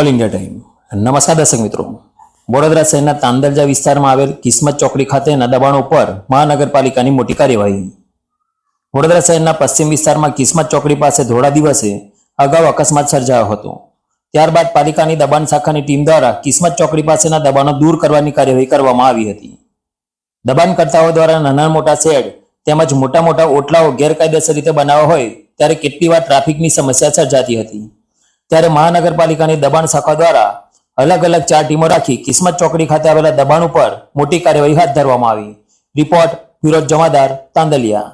All India time નમસ્કાર દર્શક મિત્રો, વડોદરા શહેરના તાંદલજા વિસ્તારમાં આવેલ કિસ્મત ચોકડી ખાતેના દબાણો પર મહાનગરપાલિકાની મોટી કાર્યવાહી. વડોદરા શહેરના પશ્ચિમ વિસ્તારમાં કિસ્મત ચોકડી પાસે ધોળા દિવસે અગાઉ અકસ્માત સર્જાયો હતો. ત્યારબાદ પાલિકાની દબાણ શાખાની ટીમ દ્વારા કિસ્મત ચોકડી પાસેના દબાણો દૂર કરવાની કાર્યવાહી કરવામાં આવી હતી. દબાણકર્તાઓ દ્વારા નાના મોટા શેડ તેમજ મોટા મોટા ઓટલાઓ ગેરકાયદેસર રીતે બનાવવા હોય ત્યારે કેટલી વાર ટ્રાફિકની સમસ્યા સર્જાતી હતી. ત્યારે મહાનગરપાલિકાની દબાણ શાખા દ્વારા અલગ અલગ 4 ટીમો રાખી કિસ્મત ચોકડી ખાતે આવેલા દબાણ ઉપર મોટી કાર્યવાહી હાથ ધરવામાં આવી. રિપોર્ટ ફિરોજ જમાદાર, તાંદલિયા.